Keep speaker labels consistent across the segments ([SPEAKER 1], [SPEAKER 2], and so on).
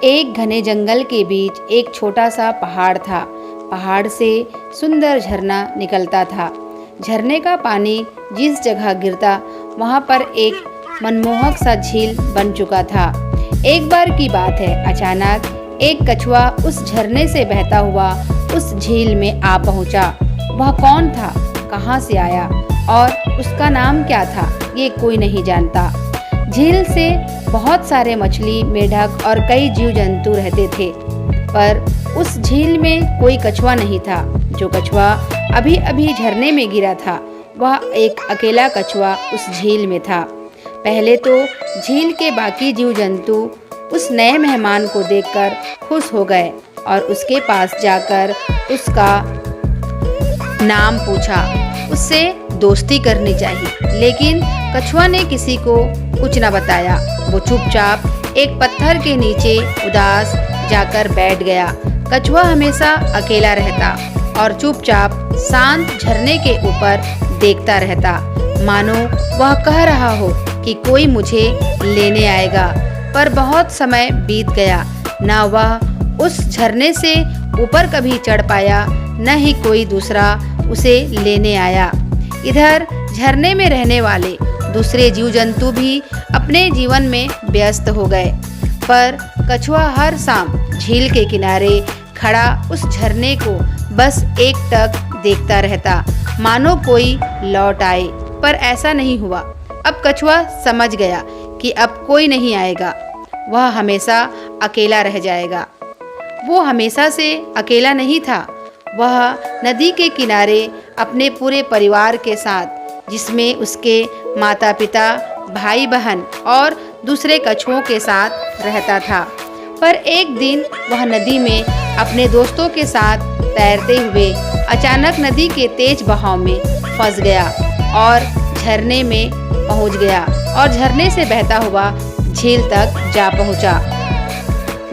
[SPEAKER 1] एक घने जंगल के बीच एक छोटा सा पहाड़ था। पहाड़ से सुंदर झरना निकलता था। झरने का पानी जिस जगह गिरता वहां पर एक मनमोहक सा झील बन चुका था। एक बार की बात है, अचानक एक कछुआ उस झरने से बहता हुआ उस झील में आ पहुंचा। वह कौन था, कहां से आया और उसका नाम क्या था, ये कोई नहीं जानता। झील से बहुत सारे मछली, मेढक और कई जीव जंतु रहते थे, पर उस झील में कोई कछुआ नहीं था। जो कछुआ अभी अभी झरने में गिरा था, वह एक अकेला कछुआ उस झील में था। पहले तो झील के बाकी जीव जंतु उस नए मेहमान को देखकर खुश हो गए और उसके पास जाकर उसका नाम पूछा। उससे दोस्ती करनी चाहिए, लेकिन कछुआ ने किसी को कुछ न बताया। वो चुपचाप एक पत्थर के नीचे उदास जाकर बैठ गया। कछुआ हमेशा अकेला रहता और चुपचाप शांत झरने के ऊपर देखता रहता, मानो वह कह रहा हो कि कोई मुझे लेने आएगा। पर बहुत समय बीत गया, न वह उस झरने से ऊपर कभी चढ़ पाया, न ही कोई दूसरा उसे लेने आया। इधर झरने में रहने वाले दूसरे जीव जंतु भी अपने जीवन में व्यस्त हो गए, पर कछुआ हर शाम झील के किनारे खड़ा उस झरने को बस एकटक देखता रहता, मानो कोई लौट आए। पर ऐसा नहीं हुआ। अब कछुआ समझ गया कि अब कोई नहीं आएगा, वह हमेशा अकेला रह जाएगा। वो हमेशा से अकेला नहीं था। वह नदी के किनारे अपने पूरे परिवार के साथ, जिसमें उसके माता पिता, भाई बहन और दूसरे कछुओं के साथ रहता था। पर एक दिन वह नदी में अपने दोस्तों के साथ तैरते हुए अचानक नदी के तेज बहाव में फंस गया और झरने में पहुंच गया और झरने से बहता हुआ झील तक जा पहुंचा।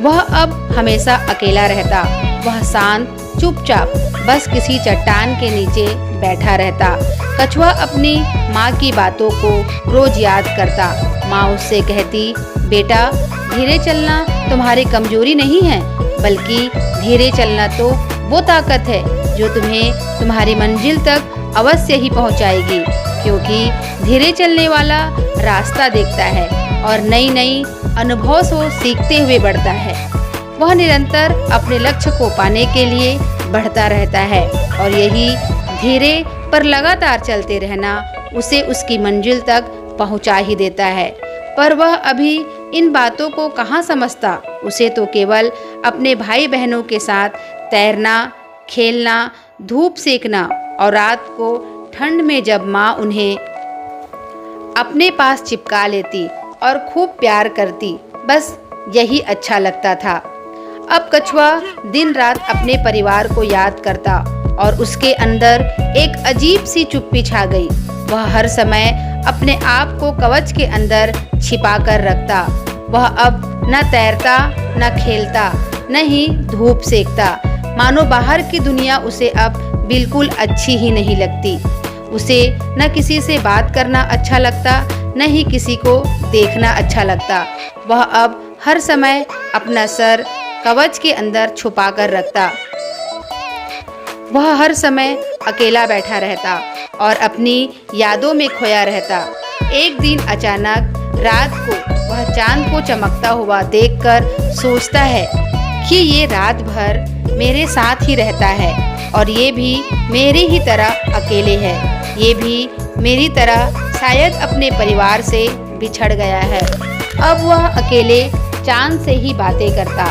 [SPEAKER 1] वह अब हमेशा अकेला रहता। वह शांत, चुपचाप बस किसी चट्टान के नीचे बैठा रहता। कछुआ अपनी माँ की बातों को रोज याद करता। माँ उससे कहती, बेटा, धीरे चलना तुम्हारी कमजोरी नहीं है, बल्कि धीरे चलना तो वो ताकत है जो तुम्हें तुम्हारी मंजिल तक अवश्य ही पहुँचाएगी, क्योंकि धीरे चलने वाला रास्ता देखता है और नई नई अनुभव से सीखते हुए बढ़ता है। वह निरंतर अपने लक्ष्य को पाने के लिए बढ़ता रहता है और यही धीरे पर लगातार चलते रहना उसे उसकी मंजिल तक पहुंचा ही देता है। पर वह अभी इन बातों को कहाँ समझता। उसे तो केवल अपने भाई बहनों के साथ तैरना, खेलना, धूप सेकना और रात को ठंड में जब माँ उन्हें अपने पास चिपका लेती और खूब प्यार करती, बस यही अच्छा लगता था। अब कछुआ दिन रात अपने परिवार को याद करता और उसके अंदर एक अजीब सी चुप्पी छा गई। वह हर समय अपने आप को कवच के अंदर छिपा कर रखता। वह अब न तैरता, न खेलता, न ही धूप सेकता, मानो बाहर की दुनिया उसे अब बिल्कुल अच्छी ही नहीं लगती। उसे न किसी से बात करना अच्छा लगता, न ही किसी को देखना अच्छा लगता। वह अब हर समय अपना सर कवच के अंदर छुपा कर रखता। वह हर समय अकेला बैठा रहता और अपनी यादों में खोया रहता। एक दिन अचानक रात को वह चांद को चमकता हुआ देखकर सोचता है कि ये रात भर मेरे साथ ही रहता है और ये भी मेरी ही तरह अकेले है। ये भी मेरी तरह शायद अपने परिवार से बिछड़ गया है। अब वह अकेले चांद से ही बातें करता,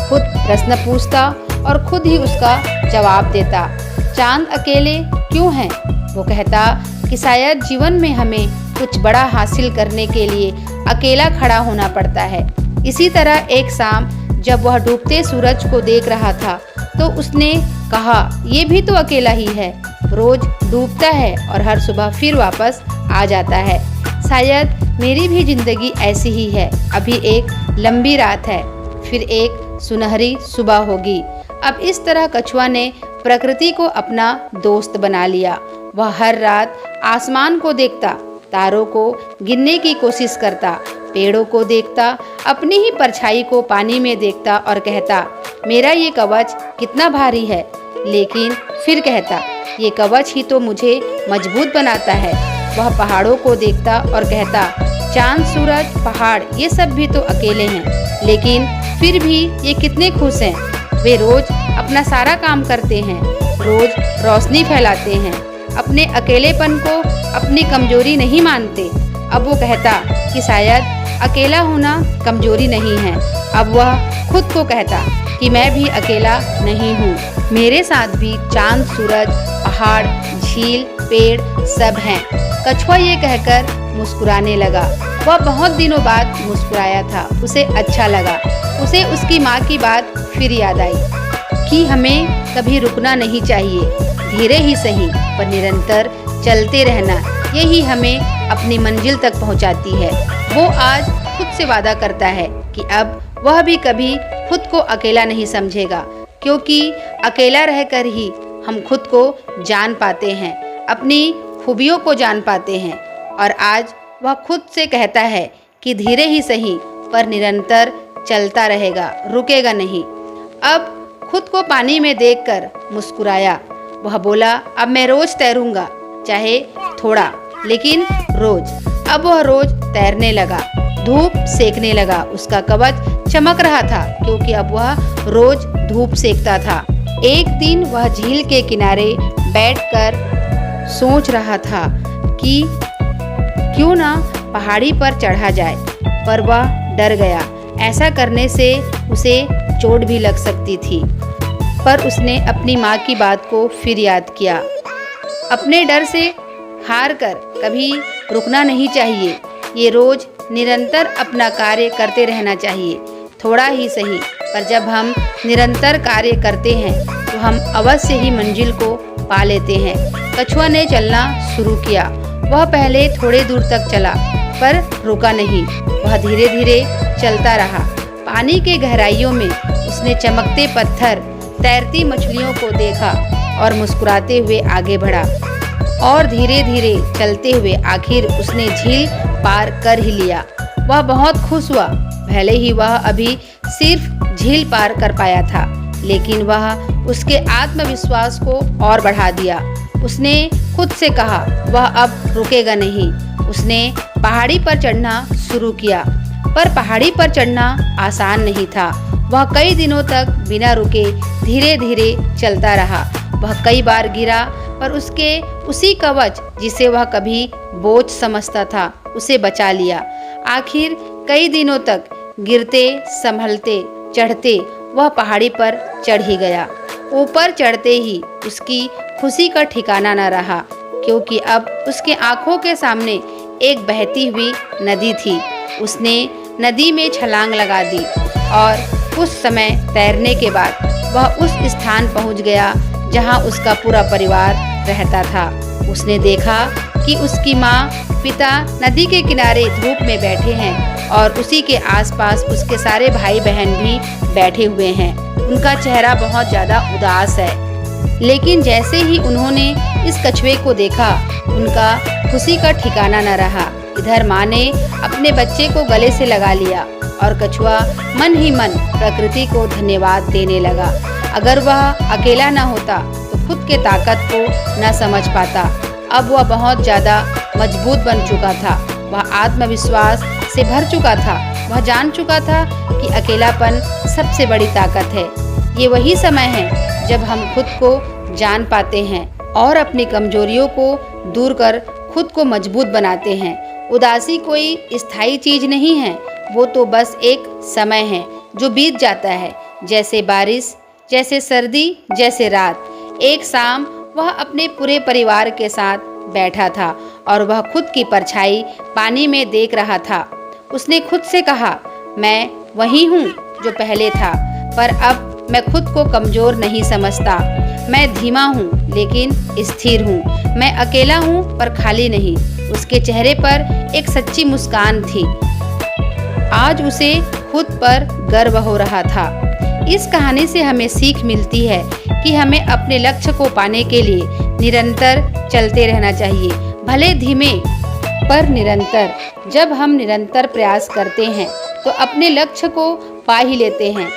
[SPEAKER 1] खुद प्रश्न पूछता और खुद ही उसका जवाब देता। चांद अकेले क्यों हैं? वो कहता कि शायद जीवन में हमें कुछ बड़ा हासिल करने के लिए अकेला खड़ा होना पड़ता है। इसी तरह एक शाम जब वह डूबते सूरज को देख रहा था, तो उसने कहा, ये भी तो अकेला ही है, रोज डूबता है और हर सुबह फिर वापस आ जाता है। शायद मेरी भी जिंदगी ऐसी ही है। अभी एक लंबी रात है, फिर एक सुनहरी सुबह होगी। अब इस तरह कछुआ ने प्रकृति को अपना दोस्त बना लिया। वह हर रात आसमान को देखता, तारों को गिनने की कोशिश करता, पेड़ों को देखता, अपनी ही परछाई को पानी में देखता और कहता, मेरा ये कवच कितना भारी है। लेकिन फिर कहता, ये कवच ही तो मुझे मजबूत बनाता है। वह पहाड़ों को देखता और कहता, चांद, सूरज, पहाड़ ये सब भी तो अकेले हैं, लेकिन फिर भी ये कितने खुश हैं। वे रोज अपना सारा काम करते हैं, रोज रोशनी फैलाते हैं, अपने अकेलेपन को अपनी कमजोरी नहीं मानते। अब वो कहता कि शायद अकेला होना कमजोरी नहीं है। अब वह खुद को कहता कि मैं भी अकेला नहीं हूँ, मेरे साथ भी चांद, सूरज, पहाड़, झील, पेड़ सब हैं। कछुआ ये कहकर मुस्कुराने लगा। वह बहुत दिनों बाद मुस्कुराया था। उसे अच्छा लगा। उसे उसकी माँ की बात फिर याद आई कि हमें कभी रुकना नहीं चाहिए, धीरे ही सही पर निरंतर चलते रहना, यही हमें अपनी मंजिल तक पहुंचाती है। वो आज खुद से वादा करता है कि अब वह भी कभी खुद को अकेला नहीं समझेगा, क्योंकि अकेला रहकर ही हम खुद को जान पाते हैं, अपनी खूबियों को जान पाते हैं। और आज वह खुद से कहता है कि धीरे ही सही पर निरंतर चलता रहेगा, रुकेगा नहीं। अब खुद को पानी में देखकर मुस्कुराया। वह बोला, अब मैं रोज तैरूंगा, चाहे थोड़ा लेकिन रोज। अब वह रोज तैरने लगा, धूप सेकने लगा। उसका कवच चमक रहा था क्योंकि अब वह रोज धूप सेकता था। एक दिन वह झील के किनारे बैठकर सोच रहा था कि क्यों ना पहाड़ी पर चढ़ा जाए, पर वह डर गया। ऐसा करने से उसे चोट भी लग सकती थी। पर उसने अपनी माँ की बात को फिर याद किया। अपने डर से हार कर कभी रुकना नहीं चाहिए। ये रोज निरंतर अपना कार्य करते रहना चाहिए, थोड़ा ही सही, पर जब हम निरंतर कार्य करते हैं तो हम अवश्य ही मंजिल को पा लेते हैं। कछुआ ने चलना शुरू किया। वह पहले थोड़े दूर तक चला, पर रुका नहीं। वह धीरे धीरे चलता रहा। पानी के गहराइयों में उसने चमकते पत्थर, तैरती मछलियों को देखा और मुस्कुराते हुए आगे बढ़ा। और धीरे धीरे चलते हुए आखिर उसने झील पार कर ही लिया। वह बहुत खुश हुआ। भले ही वह अभी सिर्फ झील पार कर पाया था, लेकिन वह उसके आत्मविश्वास को और बढ़ा दिया। उसने खुद से कहा वह अब रुकेगा नहीं। उसने पहाड़ी पर चढ़ना शुरू किया, पर पहाड़ी पर चढ़ना आसान नहीं था। वह कई दिनों तक बिना रुके धीरे धीरे चलता रहा। वह कई बार गिरा, पर उसके उसी कवच जिसे वह कभी बोझ समझता था उसे बचा लिया। आखिर कई दिनों तक गिरते, संभलते, चढ़ते वह पहाड़ी पर चढ़ ही गया। ऊपर चढ़ते ही उसकी खुशी का ठिकाना न रहा, क्योंकि अब उसके आंखों के सामने एक बहती हुई नदी थी। उसने नदी में छलांग लगा दी और कुछ समय तैरने के बाद वह उस स्थान पहुंच गया जहां उसका पूरा परिवार रहता था। उसने देखा कि उसकी माँ, पिता नदी के किनारे धूप में बैठे हैं और उसी के आसपास उसके सारे भाई बहन भी बैठे हुए हैं। उनका चेहरा बहुत ज़्यादा उदास है। लेकिन जैसे ही उन्होंने इस कछुए को देखा, उनका खुशी का ठिकाना न रहा। इधर माँ ने अपने बच्चे को गले से लगा लिया और कछुआ मन ही मन प्रकृति को धन्यवाद देने लगा। अगर वह अकेला न होता तो खुद के ताकत को न समझ पाता। अब वह बहुत ज़्यादा मजबूत बन चुका था। वह आत्मविश्वास से भर चुका था। वह जान चुका था कि अकेलापन सबसे बड़ी ताकत है। ये वही समय है जब हम खुद को जान पाते हैं और अपनी कमजोरियों को दूर कर खुद को मजबूत बनाते हैं। उदासी कोई स्थायी चीज नहीं है, वो तो बस एक समय है जो बीत जाता है, जैसे बारिश, जैसे सर्दी, जैसे रात। एक शाम वह अपने पूरे परिवार के साथ बैठा था और वह खुद की परछाई पानी में देख रहा था। उसने खुद से कहा, मैं वही हूँ जो पहले था, पर अब मैं खुद को कमज़ोर नहीं समझता। मैं धीमा हूँ लेकिन स्थिर हूँ। मैं अकेला हूँ पर खाली नहीं। उसके चेहरे पर एक सच्ची मुस्कान थी। आज उसे खुद पर गर्व हो रहा था। इस कहानी से हमें सीख मिलती है कि हमें अपने लक्ष्य को पाने के लिए निरंतर चलते रहना चाहिए, भले धीमे पर निरंतर। जब हम निरंतर प्रयास करते हैं तो अपने लक्ष्य को पा ही लेते हैं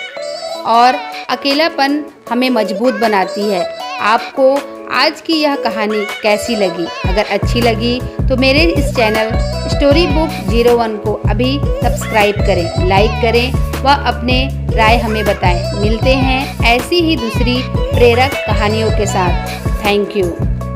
[SPEAKER 1] और अकेलापन हमें मजबूत बनाती है। आपको आज की यह कहानी कैसी लगी? अगर अच्छी लगी तो मेरे इस चैनल स्टोरी बुक 01 को अभी सब्सक्राइब करें, लाइक करें व अपने राय हमें बताएं। मिलते हैं ऐसी ही दूसरी प्रेरक कहानियों के साथ। Thank you.